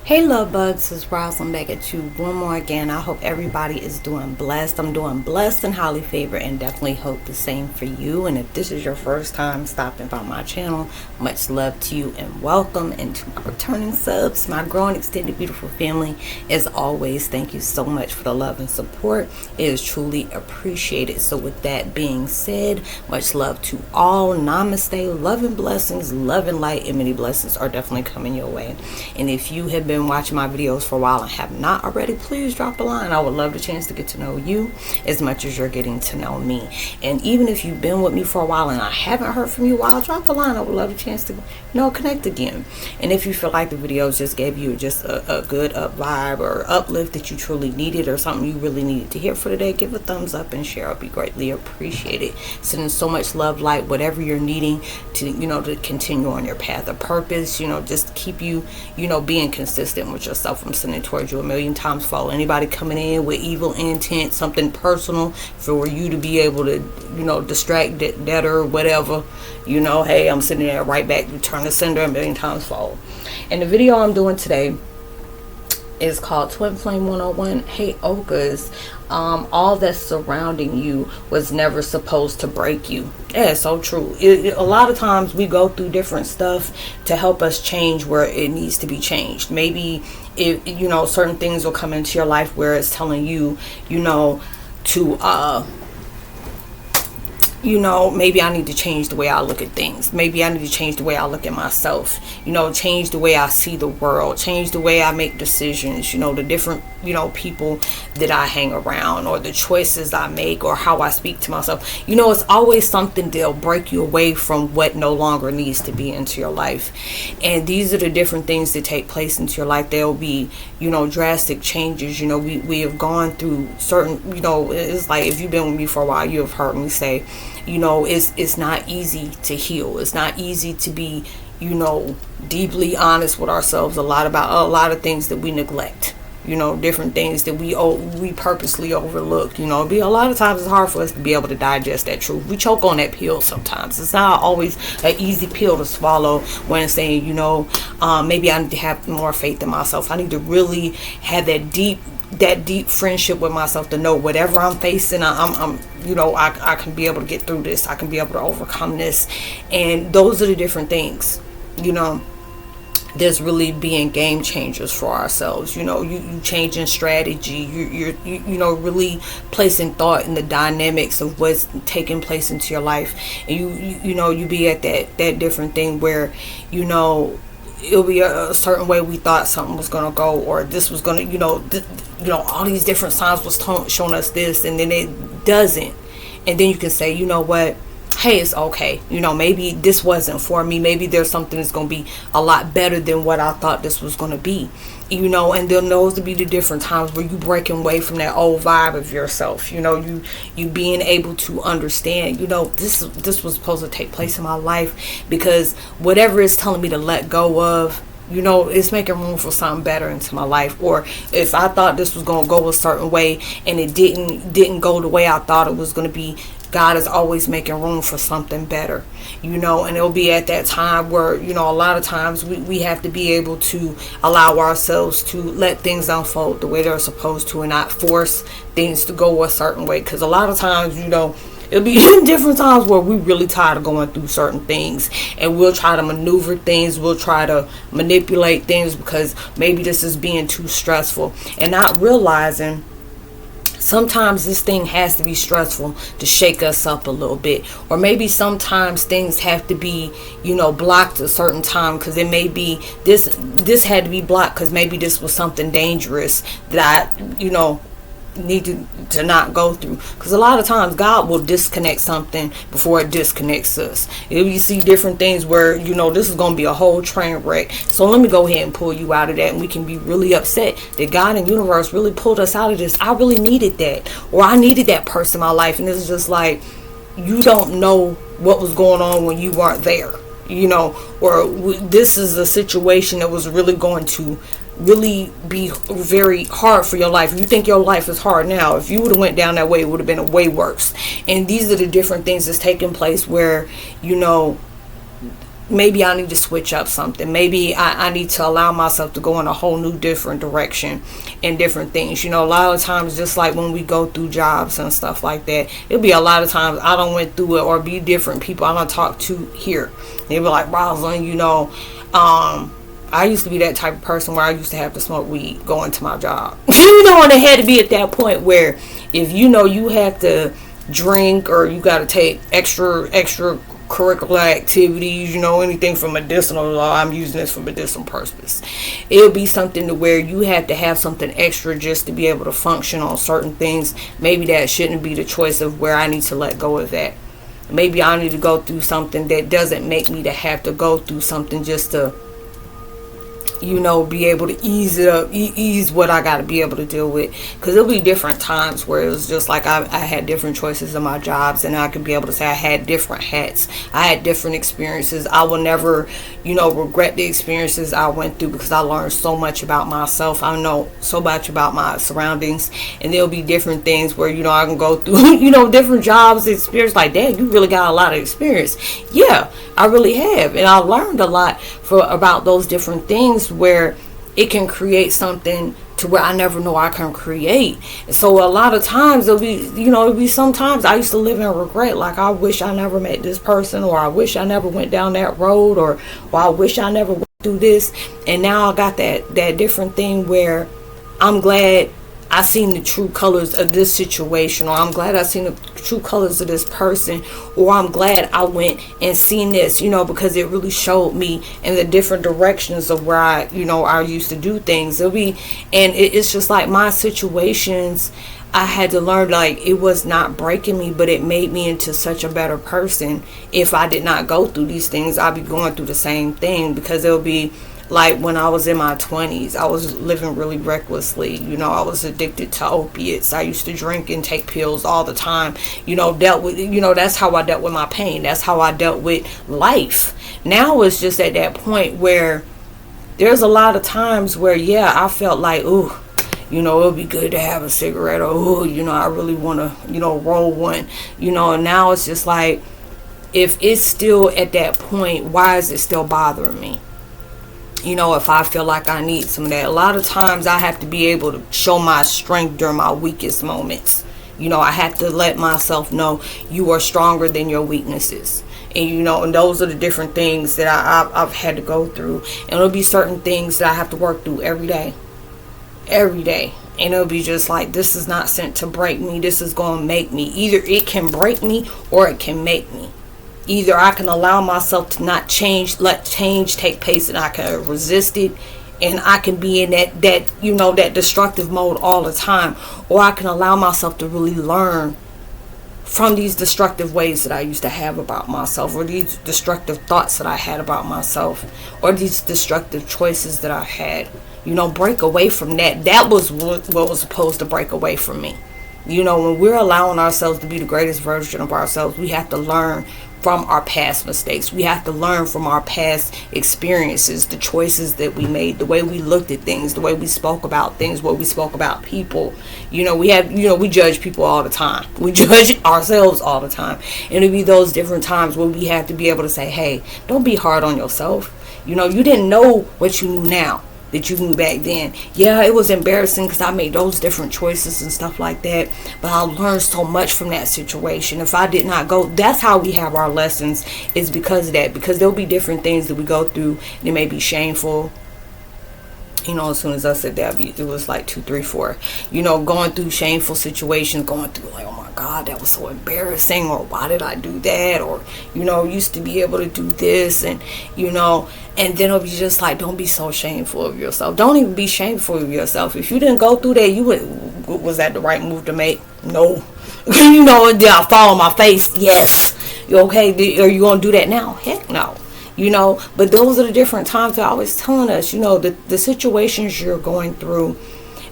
Hey love bugs, it's Roslynn back at you one more again. I hope everybody is doing blessed. I'm doing blessed and highly favored, and definitely hope the same for you. And if this is your first time stopping by my channel, much love to you and welcome. And to my returning subs, my growing extended beautiful family, as always, thank you so much for the love and support. It is truly appreciated. So with that being said, much love to all. Namaste, love and blessings, love and light, and many blessings are definitely coming your way. And if you have been watching my videos for a while and have not already, please drop a line. I would love the chance to get to know you as much as you're getting to know me. And even if you've been with me for a while and I haven't heard from you a while, drop a line. I would love the chance to connect again. And if you feel like the videos just gave you just a good vibe or uplift that you truly needed, or something you really needed to hear for today, give a thumbs up and share. It'll be greatly appreciated. Sending so much love, light, whatever you're needing to to continue on your path of purpose, just keep you being consistent with yourself. I'm sending towards you a million times fold. Anybody coming in with evil intent, something personal for you to be able to distract that or whatever, hey, I'm sending that right back. Return the sender a million times fold. And the video I'm doing today is called Twin Flame 101. Heyokas. All that's surrounding you was never supposed to break you. Yeah, it's so true. A lot of times we go through different stuff to help us change where it needs to be changed. Maybe if certain things will come into your life where it's telling you to maybe I need to change the way I look at things. Maybe I need to change the way I look at myself. Change the way I see the world. Change the way I make decisions. The different, people that I hang around, or the choices I make, or how I speak to myself. It's always something that'll break you away from what no longer needs to be into your life. And these are the different things that take place into your life. There'll be, drastic changes. We have gone through certain, it's like if you've been with me for a while, you have heard me say, it's not easy to heal. It's not easy to be, deeply honest with ourselves about a lot of things that we neglect. Different things that we purposely overlooked. Be a lot of times it's hard for us to be able to digest that truth. We choke on that pill sometimes. It's not always an easy pill to swallow when it's saying, maybe I need to have more faith in myself. I need to really have that deep friendship with myself to know whatever I'm facing, I can be able to get through this. I can be able to overcome this. And those are the different things, there's really being game changers for ourselves. You changing strategy. You're really placing thought in the dynamics of what's taking place into your life. And you be at that different thing where, it'll be a certain way we thought something was going to go, or this was going to, all these different signs was showing us this, and then it doesn't. And then you can say, what? Hey, it's okay. Maybe this wasn't for me. Maybe there's something that's going to be a lot better than what I thought this was going to be. And then those to be the different times where you breaking away from that old vibe of yourself. You being able to understand, this was supposed to take place in my life, because whatever it's telling me to let go of, it's making room for something better into my life. Or if I thought this was going to go a certain way and it didn't go the way I thought it was going to be, God is always making room for something better, and it'll be at that time where, a lot of times we have to be able to allow ourselves to let things unfold the way they're supposed to, and not force things to go a certain way. Because a lot of times, it'll be different times where we're really tired of going through certain things, and we'll try to maneuver things, we'll try to manipulate things because maybe this is being too stressful, and not realizing sometimes this thing has to be stressful to shake us up a little bit. Or maybe sometimes things have to be, blocked a certain time, because it may be this had to be blocked because maybe this was something dangerous that I, need to not go through. Because a lot of times God will disconnect something before it disconnects us. If you see different things where this is going to be a whole train wreck, so let me go ahead and pull you out of that, and we can be really upset that God and universe really pulled us out of this. I really needed that, or I needed that person in my life, and it's just like, you don't know what was going on when you weren't there, or this is a situation that was really going to really be very hard for your life. You think your life is hard now. If you would have went down that way, it would have been way worse. And these are the different things that's taking place where, maybe I need to switch up something. Maybe I need to allow myself to go in a whole new different direction and different things. You know, a lot of times, just like when we go through jobs and stuff like that, it'll be a lot of times I don't went through it, or be different people I don't talk to here. They be like, Roslynn, you know, I used to be that type of person where I used to have to smoke weed going to my job. You know, and it had to be at that point where if you know you have to drink, or you got to take extra curricular activities, you know, anything from medicinal law, I'm using this for medicinal purpose. It'll be something to where you have to have something extra just to be able to function on certain things. Maybe that shouldn't be the choice of where I need to let go of that. Maybe I need to go through something that doesn't make me to have to go through something just to, you know, be able to ease what I got to be able to deal with. Because there'll be different times where it was just like I had different choices in my jobs, and I could be able to say I had different hats, I had different experiences. I will never, you know, regret the experiences I went through, because I learned so much about myself. I know so much about my surroundings, and there'll be different things where, you know, I can go through, you know, different jobs, experience, like, dang, you really got a lot of experience. Yeah, I really have, and I learned a lot about those different things, where it can create something to where I never know I can create. And so a lot of times it'll be sometimes I used to live in regret, like I wish I never met this person, or I wish I never went down that road, or I wish I never went through this. And now I got that different thing where I'm glad I seen the true colors of this situation, or I'm glad I seen the true colors of this person, or I'm glad I went and seen this, you know, because it really showed me in the different directions of where I used to do things. It's just like my situations, I had to learn, like, it was not breaking me, but it made me into such a better person. If I did not go through these things, I'd be going through the same thing, because it'll be like when I was in my 20s, I was living really recklessly. You know, I was addicted to opiates. I used to drink and take pills all the time. You know, that's how I dealt with my pain. That's how I dealt with life. Now it's just at that point where there's a lot of times where, yeah, I felt like, ooh, you know, it'll be good to have a cigarette, or, ooh, you know, I really want to, you know, roll one. You know, and now it's just like, if it's still at that point, why is it still bothering me? You know, if I feel like I need some of that. A lot of times I have to be able to show my strength during my weakest moments. You know, I have to let myself know you are stronger than your weaknesses. And, you know, and those are the different things that I've had to go through. And it'll be certain things that I have to work through every day. Every day. And it'll be just like, this is not sent to break me. This is going to make me. Either it can break me or it can make me. Either I can allow myself to not change, let change take place, and I can resist it, and I can be in that destructive mode all the time. Or I can allow myself to really learn from these destructive ways that I used to have about myself, or these destructive thoughts that I had about myself, or these destructive choices that I had. You know, break away from that. That was what was supposed to break away from me. You know, when we're allowing ourselves to be the greatest version of ourselves, we have to learn from our past mistakes. We have to learn from our past experiences, the choices that we made, the way we looked at things, the way we spoke about things, what we spoke about people. You know, we judge people all the time. We judge ourselves all the time. And it'll be those different times where we have to be able to say, hey, don't be hard on yourself. You know, you didn't know what you knew now that you knew back then. Yeah, it was embarrassing because I made those different choices and stuff like that, but I learned so much from that situation. If I did not go, that's how we have our lessons, is because of that. Because there'll be different things that we go through, and it may be shameful. You know, as soon as I said that, it was like 2, 3, 4. You know, going through shameful situations, going through like, oh my God, that was so embarrassing, or why did I do that, or, you know, used to be able to do this, and, you know, and then it'll be just like, don't be so shameful of yourself. Don't even be shameful of yourself. If you didn't go through that, was that the right move to make? No. You know, did I fall on my face? Yes. You okay? Are you going to do that now? Heck no. You know, but those are the different times they're always telling us, you know, the situations you're going through,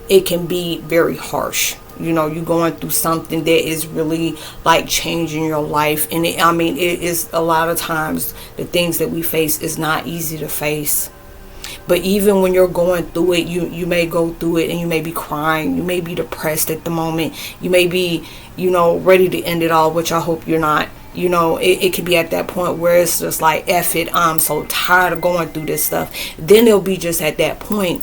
it can be very harsh. You know, you're going through something that is really like changing your life. And it is a lot of times the things that we face is not easy to face. But even when you're going through it, you may go through it and you may be crying. You may be depressed at the moment. You may be, you know, ready to end it all, which I hope you're not. You know, it could be at that point where it's just like, F it, I'm so tired of going through this stuff. Then it'll be just at that point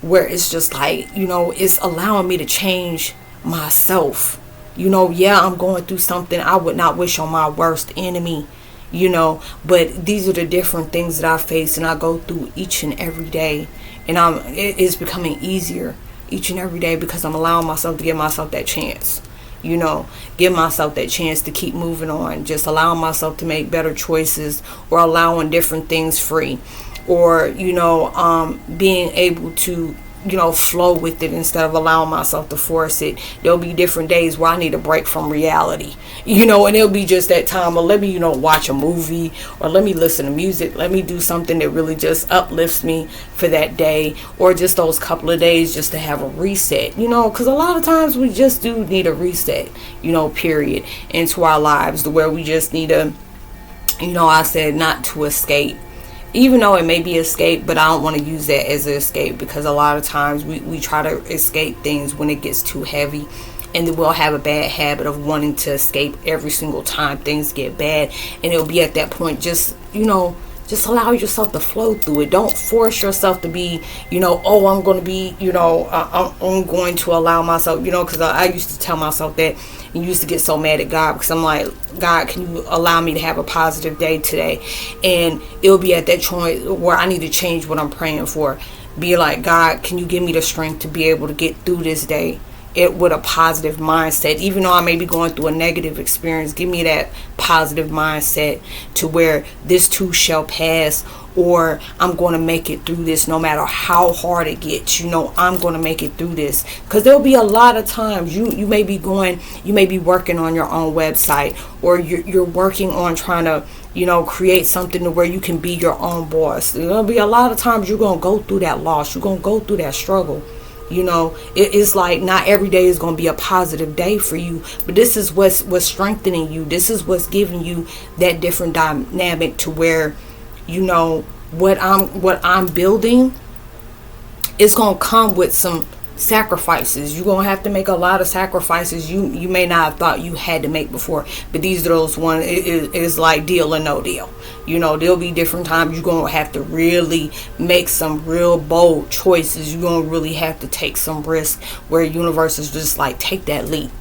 where it's just like, you know, it's allowing me to change myself. You know, yeah, I'm going through something I would not wish on my worst enemy, you know, but these are the different things that I face and I go through each and every day. And it's becoming easier each and every day because I'm allowing myself to give myself that chance. You know, give myself that chance to keep moving on, just allowing myself to make better choices, or allowing different things free, or, you know, being able to, you know, flow with it instead of allowing myself to force it. There'll be different days where I need a break from reality, you know, and it'll be just that time, or let me, you know, watch a movie, or let me listen to music, let me do something that really just uplifts me for that day, or just those couple of days just to have a reset, you know, because a lot of times we just do need a reset, you know, period, into our lives, to where we just need to, you know, I said not to escape. Even though it may be escape, but I don't want to use that as an escape, because a lot of times we try to escape things when it gets too heavy, and then we'll have a bad habit of wanting to escape every single time things get bad. And it'll be at that point, just, you know, just allow yourself to flow through it. Don't force yourself to be, you know, oh, I'm going to be, you know, I'm going to allow myself, you know, because I used to tell myself that, and used to get so mad at God, because I'm like, God, can you allow me to have a positive day today? And it'll be at that point where I need to change what I'm praying for. Be like, God, can you give me the strength to be able to get through this day with a positive mindset? Even though I may be going through a negative experience, give me that positive mindset to where this too shall pass, or I'm going to make it through this no matter how hard it gets. You know, I'm going to make it through this, because there'll be a lot of times you may be working on your own website, or you're working on trying to, you know, create something to where you can be your own boss. There'll be a lot of times you're going to go through that loss, you're going to go through that struggle. You know, it's like not every day is going to be a positive day for you, but this is what's strengthening you. This is what's giving you that different dynamic to where, you know, what I'm building is going to come with some sacrifices. You're going to have to make a lot of sacrifices you may not have thought you had to make before, but these are those ones. It is like deal or no deal. You know, there'll be different times you're going to have to really make some real bold choices. You're going to really have to take some risk, where universe is just like, take that leap.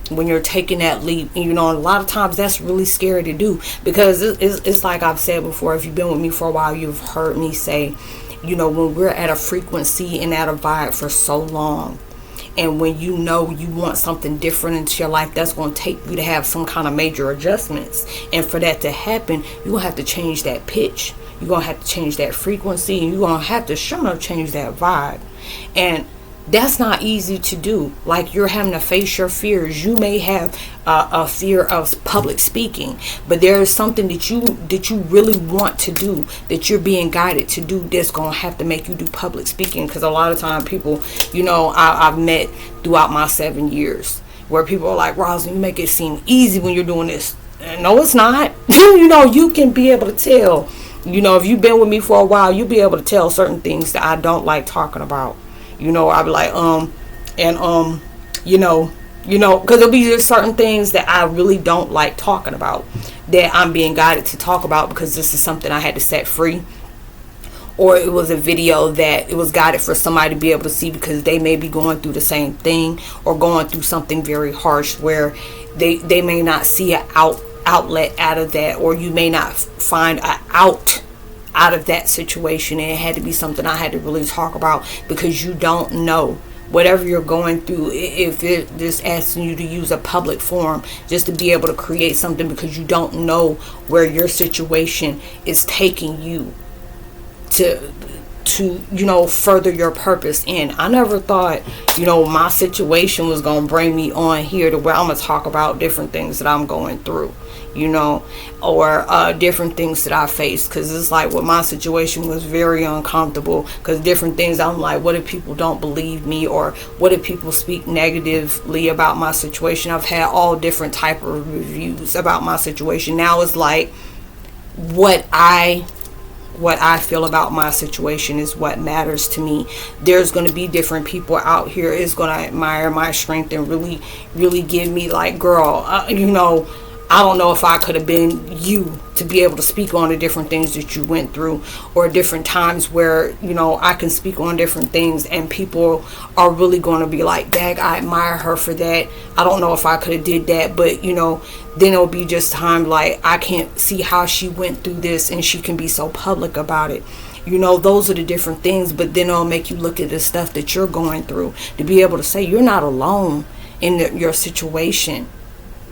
When you're taking that leap, you know, a lot of times that's really scary to do, because it's like I've said before, if you've been with me for a while, you've heard me say, you know, when we're at a frequency and at a vibe for so long, and when you know you want something different into your life, that's going to take you to have some kind of major adjustments. And for that to happen, you're going to have to change that pitch. You're going to have to change that frequency, and you're going to have to change that vibe. And that's not easy to do. Like, you're having to face your fears. You may have a fear of public speaking, but there is something that you really want to do, that you're being guided to do, that's going to have to make you do public speaking. Because a lot of time people, you know, I've met throughout my 7 years where people are like, Roslynn, you make it seem easy when you're doing this. And no, it's not. You know, you can be able to tell. You know, if you've been with me for a while, you'll be able to tell certain things that I don't like talking about. You know, I'll be like, you know, because there'll be just certain things that I really don't like talking about, that I'm being guided to talk about, because this is something I had to set free. Or it was a video that it was guided for somebody to be able to see, because they may be going through the same thing, or going through something very harsh, where they may not see an outlet out of that, or you may not find an out of that situation. And it had to be something I had to really talk about, because you don't know whatever you're going through, if it just asking you to use a public forum just to be able to create something, because you don't know where your situation is taking you to you know, further your purpose in. I never thought, you know, my situation was going to bring me on here to where I'm going to talk about different things that I'm going through, you know, or different things that I face. Because it's like, well, my situation was very uncomfortable, because different things, I'm like, what if people don't believe me, or what if people speak negatively about my situation? I've had all different type of reviews about my situation. Now it's like, what I feel about my situation is what matters to me. There's going to be different people out here is going to admire my strength and really give me like, girl, you know, I don't know if I could have been you to be able to speak on the different things that you went through, or different times where, I can speak on different things and people are really going to be like, "Dag, I admire her for that. I don't know if I could have did that," but then it'll be just time like, I can't see how she went through this and she can be so public about it. Those are the different things, but then it'll make you look at the stuff that you're going through to be able to say you're not alone in your situation.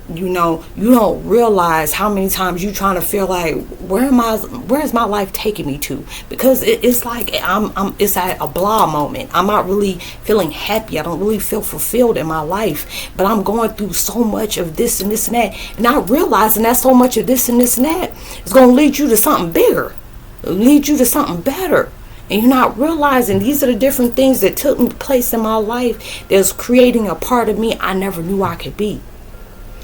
You don't realize how many times you trying to feel like, where's my life taking me to? Because it's like it's at a blah moment. I'm not really feeling happy. I don't really feel fulfilled in my life, but I'm going through so much of this and this and that, and not realizing that so much of this and this and that is going to lead you to something bigger, lead you to something better. And you're not realizing these are the different things that took place in my life that's creating a part of me I never knew I could be.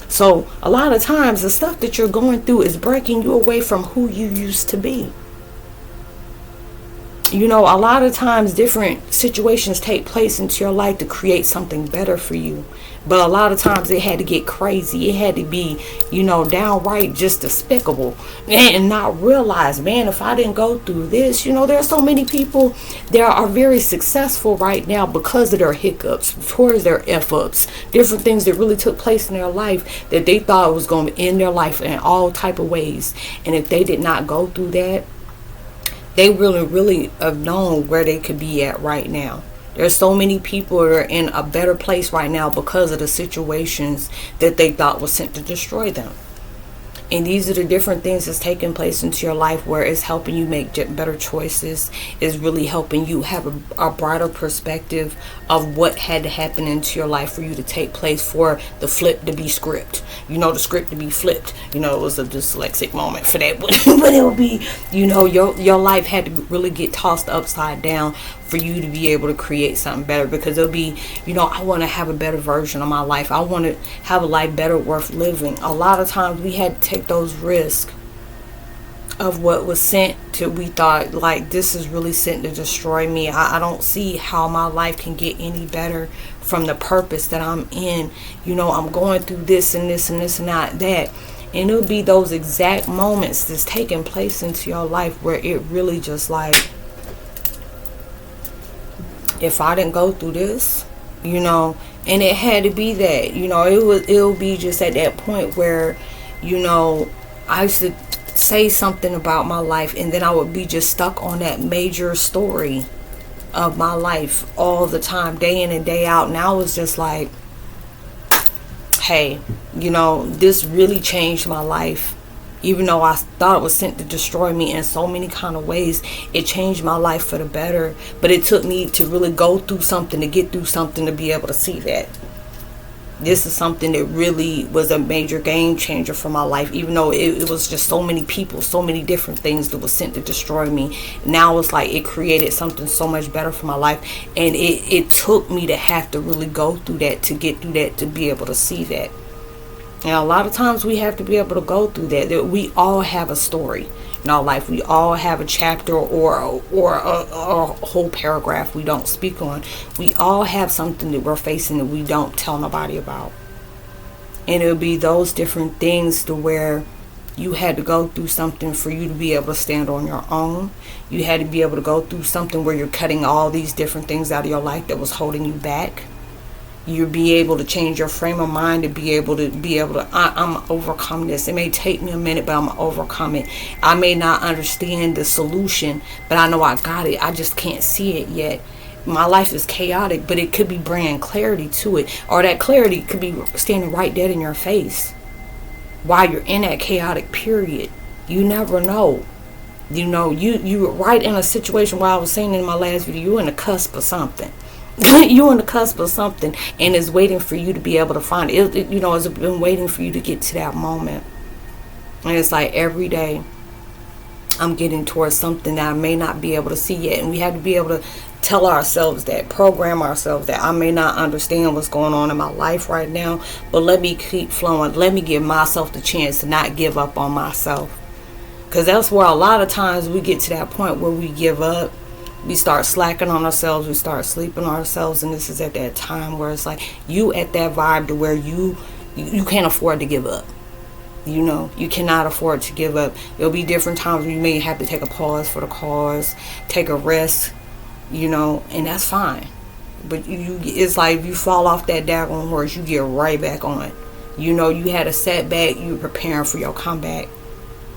So a lot of times the stuff that you're going through is breaking you away from who you used to be. A lot of times different situations take place into your life to create something better for you. But a lot of times it had to get crazy. It had to be, downright just despicable. And not realize, man, if I didn't go through this, there are so many people that are very successful right now because of their hiccups, towards their F-ups, different things that really took place in their life that they thought was going to end their life in all type of ways. And if they did not go through that, they really have known where they could be at right now. There's so many people that are in a better place right now because of the situations that they thought was sent to destroy them. And these are the different things that's taking place into your life where it's helping you make better choices. It's really helping you have a broader perspective of what had to happen into your life for you to take place, for the flip to be script. The script to be flipped. It was a dyslexic moment for that. But it will be, your life had to really get tossed upside down for you to be able to create something better. Because it'll be, I want to have a better version of my life. I want to have a life better worth living. A lot of times we had to take those risks of what was sent to, we thought like, this is really sent to destroy me. I don't see how my life can get any better from the purpose that I'm in. I'm going through this and this and this and not that. And it'll be those exact moments that's taking place into your life where it really just like, if I didn't go through this, and it had to be that, it'll be just at that point where, I used to say something about my life and then I would be just stuck on that major story of my life all the time, day in and day out. And I was just like, hey, this really changed my life. Even though I thought it was sent to destroy me in so many kind of ways, it changed my life for the better. But it took me to really go through something, to get through something, to be able to see that this is something that really was a major game changer for my life. Even though it was just so many people, so many different things that was sent to destroy me. Now it's like it created something so much better for my life. And it took me to have to really go through that, to get through that, to be able to see that. And a lot of times we have to be able to go through that we all have a story in our life. We all have a chapter or a whole paragraph we don't speak on. We all have something that we're facing that we don't tell nobody about. And it'll be those different things to where you had to go through something for you to be able to stand on your own. You had to be able to go through something where you're cutting all these different things out of your life that was holding you back. You'll be able to change your frame of mind to be able to I'm overcome this. It may take me a minute, but I'm gonna overcome it. I may not understand the solution, but I know I got it. I just can't see it yet. My life is chaotic, but it could be bringing clarity to it, or that clarity could be standing right dead in your face while you're in that chaotic period. You never know. You were right in a situation where I was saying in my last video, you're in the cusp of something. You're on the cusp of something, and it's waiting for you to be able to find it. It's been waiting for you to get to that moment. And it's like every day I'm getting towards something that I may not be able to see yet. And we have to be able to tell ourselves that, program ourselves that I may not understand what's going on in my life right now, but let me keep flowing. Let me give myself the chance to not give up on myself. Because that's where a lot of times we get to that point where we give up. We start slacking on ourselves. We start sleeping on ourselves. And this is at that time where it's like you at that vibe to where you can't afford to give up. You know, you cannot afford to give up. There'll be different times when you may have to take a pause for the cause, take a rest, you know, and that's fine. But it's like if you fall off that daggone horse, you get right back on. You know, you had a setback, you're preparing for your comeback.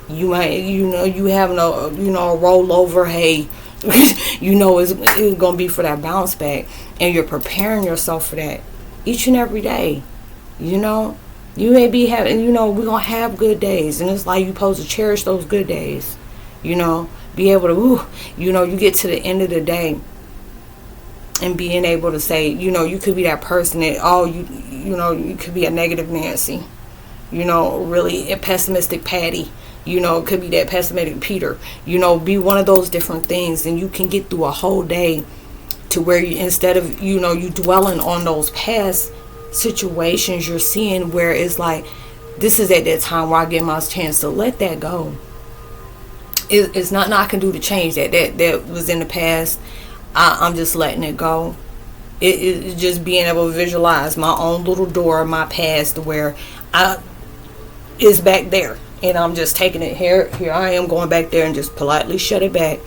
You might, you know, you having a, you know, a rollover, hey, you know, it's going to be for that bounce back. And you're preparing yourself for that each and every day. You know, you may be having, you know, we're going to have good days. And it's like you're supposed to cherish those good days. You know, be able to, you know, you get to the end of the day and being able to say, you know, you could be that person that, you know, you could be a negative Nancy. You know, really a pessimistic Patty. You know, it could be that pessimistic Peter. You know, be one of those different things. And you can get through a whole day to where you, instead of, you know, you dwelling on those past situations, you're seeing where it's like, this is at that time where I get my chance to let that go. It's not I can do to change that was in the past. I'm just letting it go. It's just being able to visualize my own little door of my past where it's back there. And I'm just taking it here I am going back there and just politely shut it back,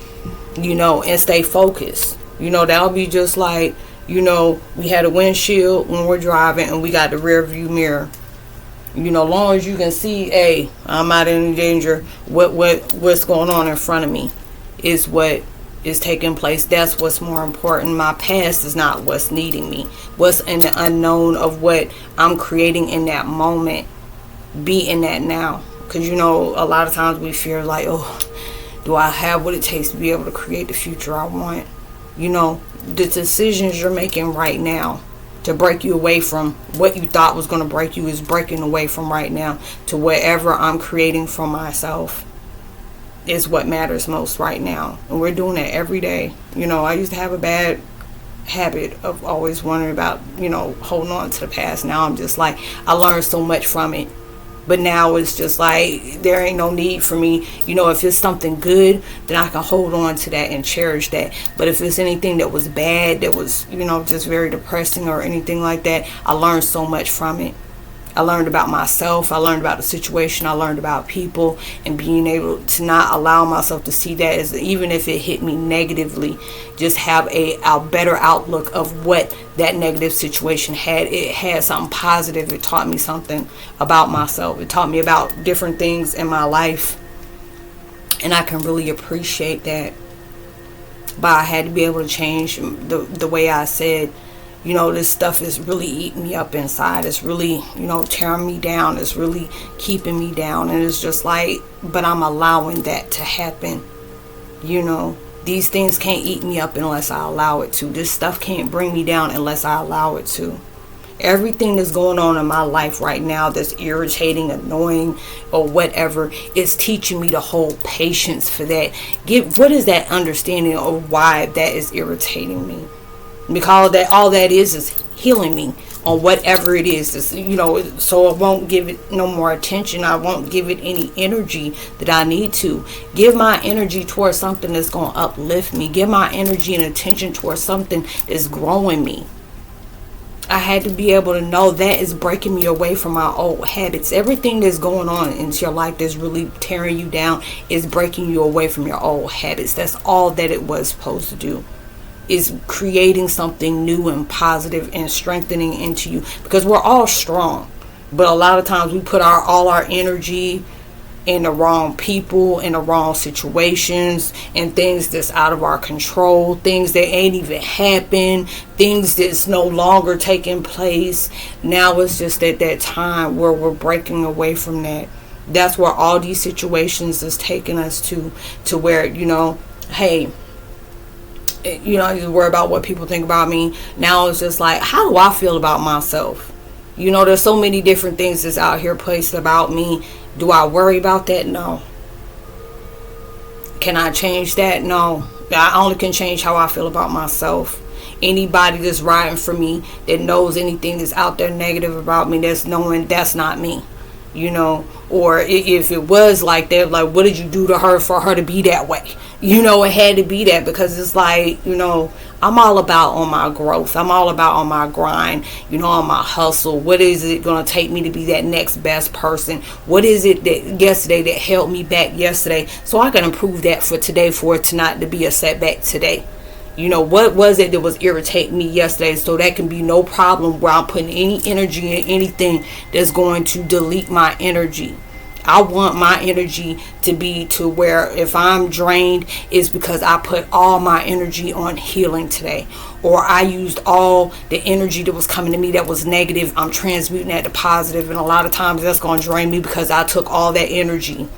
you know, and stay focused. You know, that'll be just like, you know, we had a windshield when we're driving and we got the rear view mirror. You know, long as you can see, hey, I'm not in danger. What's going on in front of me is what is taking place. That's what's more important. My past is not what's needing me. What's in the unknown of what I'm creating in that moment. Be in that now. Because, you know, a lot of times we fear like, oh, do I have what it takes to be able to create the future I want? You know, the decisions you're making right now to break you away from what you thought was going to break you is breaking away from right now to whatever I'm creating for myself is what matters most right now. And we're doing that every day. You know, I used to have a bad habit of always wondering about, you know, holding on to the past. Now I'm just like, I learned so much from it. But now it's just like, there ain't no need for me. You know, if it's something good, then I can hold on to that and cherish that. But if it's anything that was bad, that was, you know, just very depressing or anything like that, I learned so much from it. I learned about myself. I learned about the situation. I learned about people, and being able to not allow myself to see that as, even if it hit me negatively, just have a better outlook of what that negative situation had. It had something positive. It taught me something about myself. It taught me about different things in my life, and I can really appreciate that. But I had to be able to change the way I said, you know, this stuff is really eating me up inside. It's really, you know, tearing me down. It's really keeping me down. And it's just like, but I'm allowing that to happen. You know, these things can't eat me up unless I allow it to. This stuff can't bring me down unless I allow it to. Everything that's going on in my life right now that's irritating, annoying, or whatever, is teaching me to hold patience for that. What is that understanding of why that is irritating me? Because all that is healing me on whatever it is. It's, you know, so I won't give it no more attention. I won't give it any energy that I need to. Give my energy towards something that's going to uplift me. Give my energy and attention towards something that's growing me. I had to be able to know that is breaking me away from my old habits. Everything that's going on in your life that's really tearing you down is breaking you away from your old habits. That's all that it was supposed to do. Is creating something new and positive and strengthening into you, because we're all strong, but a lot of times we put all our energy in the wrong people, in the wrong situations, and things that's out of our control, things that ain't even happened, things that's no longer taking place. Now it's just at that time where we're breaking away from that. That's where all these situations is taking us to where, you know, hey, you know, I just worry about what people think about me. Now it's just like, how do I feel about myself? You know, there's so many different things that's out here placed about me. Do I worry about that? No. Can I change that? No. I only can change how I feel about myself. Anybody that's riding for me, that knows anything that's out there negative about me, that's knowing that's not me. You know, or if it was like that, like, what did you do to her for her to be that way? You know, it had to be that, because it's like, you know, I'm all about on my growth. I'm all about on my grind, on my hustle. What is it going to take me to be that next best person? What is it that yesterday that held me back yesterday, so I can improve that for today, for it to not to be a setback today? What was it that was irritating me yesterday, so that can be no problem where I'm putting any energy in anything that's going to delete my energy. I want my energy to be to where if I'm drained, it's because I put all my energy on healing today. Or I used all the energy that was coming to me that was negative. I'm transmuting that to positive. And a lot of times that's going to drain me because I took all that energy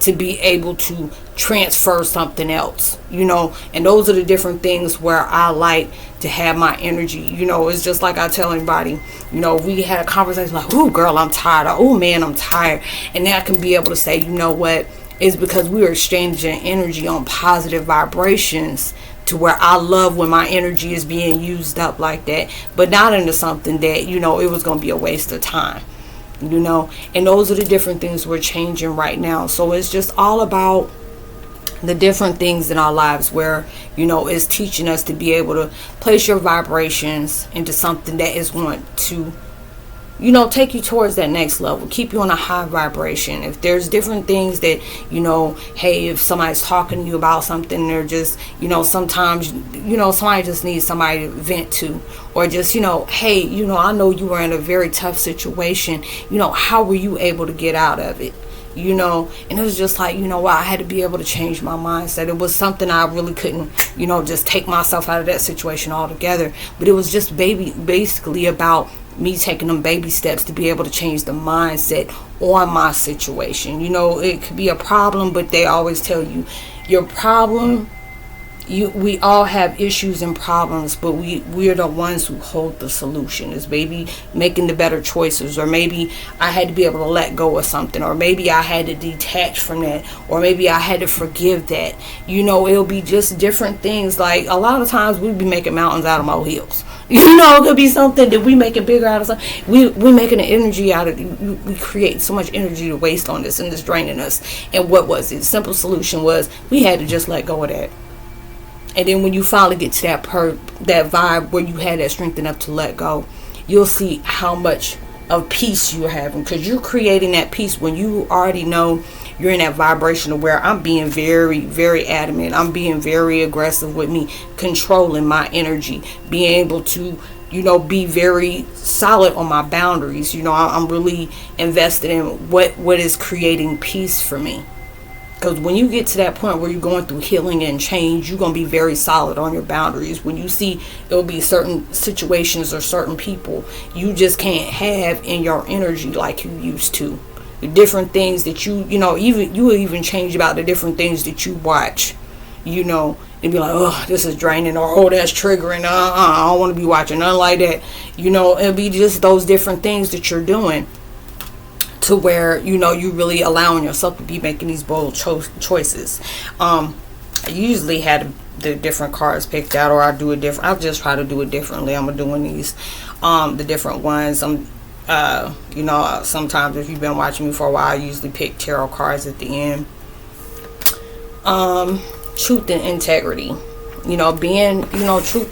to be able to transfer something else, and those are the different things where I like to have my energy. It's just like I tell anybody, we had a conversation like, oh girl, I'm tired, or oh man, I'm tired, and then I can be able to say, what, it's because we were exchanging energy on positive vibrations, to where I love when my energy is being used up like that, but not into something that it was going to be a waste of time. And those are the different things we're changing right now. So it's just all about the different things in our lives where, it's teaching us to be able to place your vibrations into something that is going to, take you towards that next level, keep you on a high vibration. If there's different things that, hey, if somebody's talking to you about something, they're just, sometimes, somebody just needs somebody to vent to, or just, hey, I know you were in a very tough situation, how were you able to get out of it? And it was just like, I had to be able to change my mindset. It was something I really couldn't, just take myself out of that situation altogether. But it was just basically about me taking them baby steps to be able to change the mindset on my situation. It could be a problem, but they always tell you your problem, we all have issues and problems, but we're the ones who hold the solution. Is maybe making the better choices, or maybe I had to be able to let go of something, or maybe I had to detach from that, or maybe I had to forgive that. It'll be just different things. Like a lot of times we be making mountains out of molehills. It could be something that we make it bigger out of something. We making an energy out of it. We create so much energy to waste on this, and it's draining us. And what was it? Simple solution was we had to just let go of that. And then when you finally get to that vibe where you had that strength enough to let go, you'll see how much of peace you're having, because you're creating that peace when you already know you're in that vibration of where I'm being very, very adamant. I'm being very aggressive with me, controlling my energy, being able to, be very solid on my boundaries. I'm really invested in what is creating peace for me. Because when you get to that point where you're going through healing and change, you're going to be very solid on your boundaries. When you see there'll be certain situations or certain people you just can't have in your energy like you used to. The different things that you will even change about the different things that you watch, and be like, oh, this is draining, or oh, that's triggering. I don't want to be watching nothing like that. It'll be just those different things that you're doing, to where you really allowing yourself to be making these bold choices. I usually had the different cards picked out, or I do it different. I'll just try to do it differently. I'm doing these the different ones. Sometimes if you've been watching me for a while, I usually pick tarot cards at the end. Truth and integrity. Being, truth,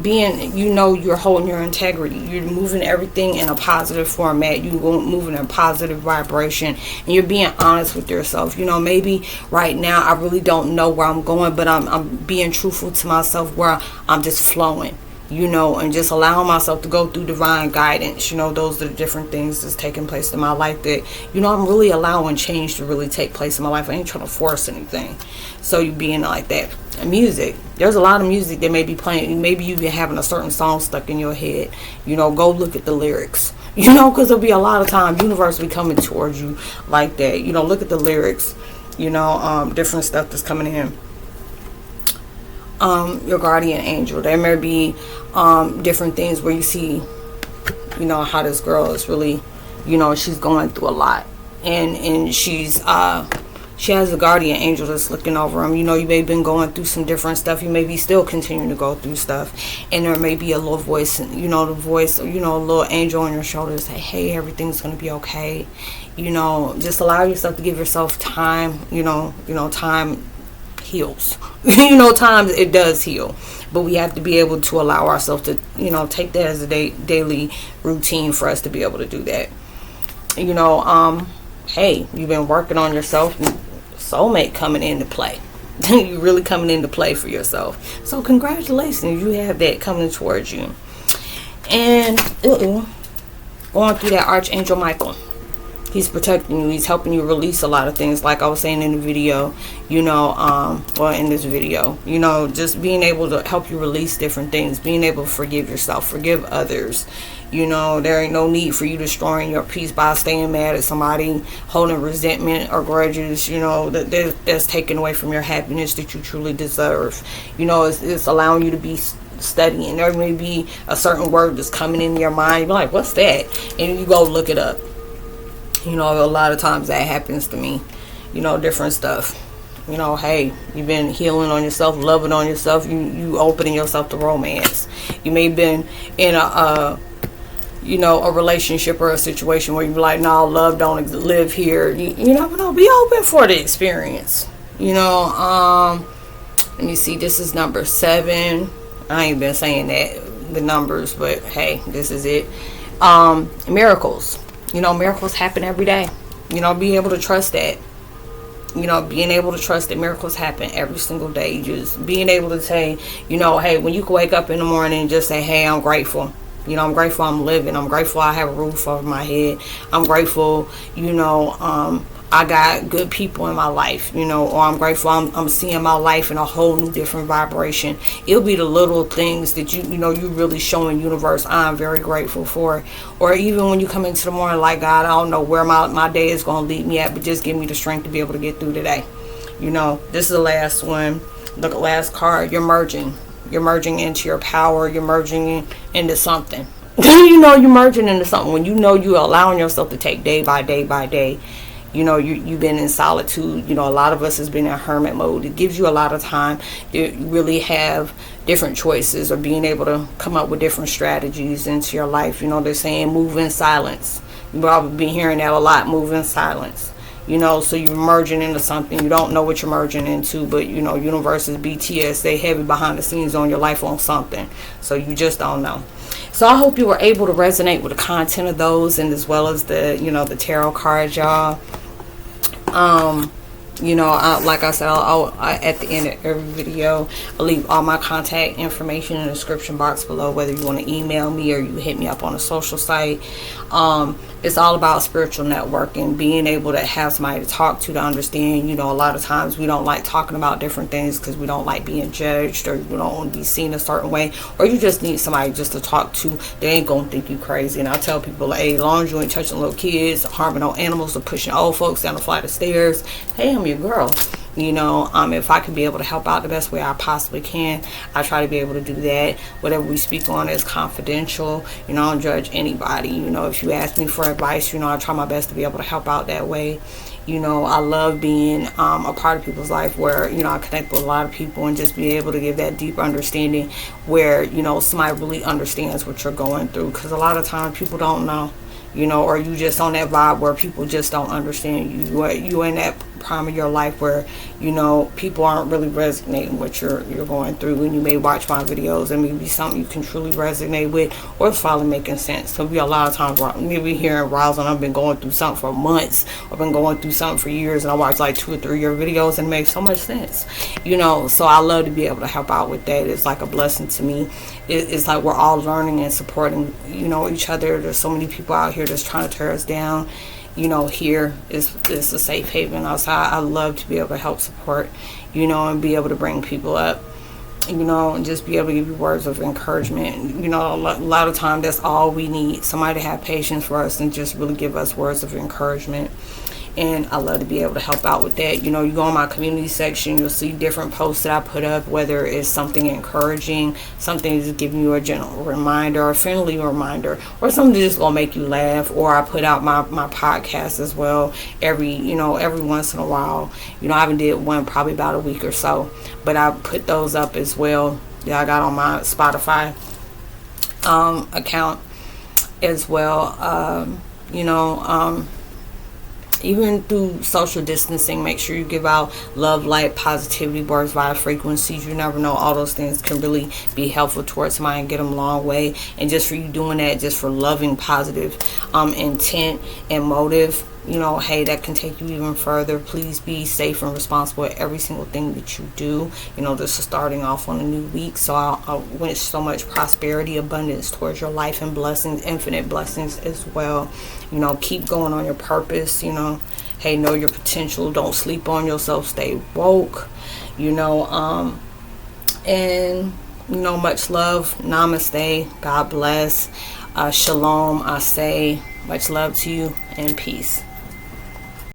being, you're holding your integrity. You're moving everything in a positive format. You're moving in a positive vibration, and you're being honest with yourself. Maybe right now I really don't know where I'm going, but I'm being truthful to myself, where I'm just flowing, and just allowing myself to go through divine guidance. Those are the different things that's taking place in my life that, I'm really allowing change to really take place in my life. I ain't trying to force anything. So you being like that. And music. There's a lot of music that may be playing. Maybe you've been having a certain song stuck in your head. Go look at the lyrics. Because there'll be a lot of times universe will be coming towards you like that. Look at the lyrics. Different stuff that's coming in. Your guardian angel. There may be different things where you see, how this girl is really, she's going through a lot, and she has a guardian angel that's looking over him. You may have been going through some different stuff. You may be still continuing to go through stuff, and there may be a little voice, a little angel on your shoulder say, hey, everything's going to be okay. Just allow yourself to give yourself time, time heals. Times it does heal. But we have to be able to allow ourselves to, take that as a daily routine for us to be able to do that. Hey, you've been working on yourself. Soulmate coming into play. You're really coming into play for yourself. So congratulations, you have that coming towards you. And going through that Archangel Michael. He's protecting you. He's helping you release a lot of things, like I was saying in the video, in this video, just being able to help you release different things, being able to forgive yourself, forgive others. There ain't no need for you destroying your peace by staying mad at somebody, holding resentment or grudges, that's taken away from your happiness that you truly deserve. It's allowing you to be studying. There may be a certain word that's coming in your mind. You're like, what's that? And you go look it up. A lot of times that happens to me, different stuff. Hey, you've been healing on yourself, loving on yourself, you opening yourself to romance. You may have been in a relationship or a situation where you're like, no, love don't live here. You never know. Be open for the experience. Let me see, this is number 7. I ain't been saying that, the numbers, but hey, this is it. Miracles. Miracles happen every day. Being able to trust that. Being able to trust that miracles happen every single day. Just being able to say, hey, when you can wake up in the morning and just say, hey, I'm grateful. I'm grateful I'm living. I'm grateful I have a roof over my head. I'm grateful, I got good people in my life, or I'm grateful I'm seeing my life in a whole new different vibration. It'll be the little things that you really showing universe I'm very grateful for. Or even when you come into the morning like, God, I don't know where my day is going to lead me at, but just give me the strength to be able to get through today. This is the last one. The last card. You're merging into your power. You're merging into something. You're merging into something when you're allowing yourself to take day by day by day. You've been in solitude. A lot of us has been in hermit mode. It gives you a lot of time to really have different choices or being able to come up with different strategies into your life. They're saying move in silence. You've probably been hearing that a lot, move in silence. So you're merging into something. You don't know what you're merging into, but universe is BTS. They heavy behind the scenes on your life on something. So you just don't know. So I hope you were able to resonate with the content of those, and as well as the tarot cards, y'all. Like I said, at the end of every video, I'll leave all my contact information in the description box below, whether you want to email me or you hit me up on a social site. It's all about spiritual networking, being able to have somebody to talk to understand. A lot of times we don't like talking about different things because we don't like being judged, or we don't want to be seen a certain way, or you just need somebody just to talk to. They ain't gonna think you crazy. And I tell people, hey, as long as you ain't touching little kids, harming no animals, or pushing old folks down the flight of stairs, hey, I'm your girl. If I can be able to help out the best way I possibly can, I try to be able to do that. Whatever we speak on is confidential. I don't judge anybody. If you ask me for advice, I try my best to be able to help out that way. I love being a part of people's life where, I connect with a lot of people and just be able to give that deep understanding where, somebody really understands what you're going through. Because a lot of times people don't know. Or you just on that vibe where people just don't understand you. You in that prime of your life where, people aren't really resonating with what you're going through. And you may watch my videos and maybe something you can truly resonate with, or it's finally making sense. So be a lot of times maybe hearing Roslynn, I've been going through something for months. I've been going through something for years, and I watch like 2 or 3 year videos and it makes so much sense. So I love to be able to help out with that. It's like a blessing to me. It's like we're all learning and supporting, each other. There's so many people out here that's trying to tear us down. Here is a safe haven outside. I love to be able to help support, and be able to bring people up, and just be able to give you words of encouragement. A lot of time that's all we need, somebody to have patience for us and just really give us words of encouragement. And I love to be able to help out with that. You go on my community section, you'll see different posts that I put up, whether it's something encouraging, something that's giving you a gentle reminder, a friendly reminder, or something that's just gonna make you laugh. Or I put out my podcast as well every once in a while. I haven't did one probably about a week or so, but I put those up as well. I got on my Spotify account as well. even through social distancing, make sure you give out love, light, positivity, words via frequencies. You never know, all those things can really be helpful towards somebody and get them a long way. And just for you doing that, just for loving positive intent and motive, you know, hey, that can take you even further. Please be safe and responsible at every single thing that you do. You know, this is starting off on a new week, so I wish so much prosperity, abundance towards your life, and blessings, infinite blessings as well. You know, keep going on your purpose. You know, hey, know your potential. Don't sleep on yourself. Stay woke. You know, and you know, much love. Namaste. God bless. Shalom. I say much love to you and peace.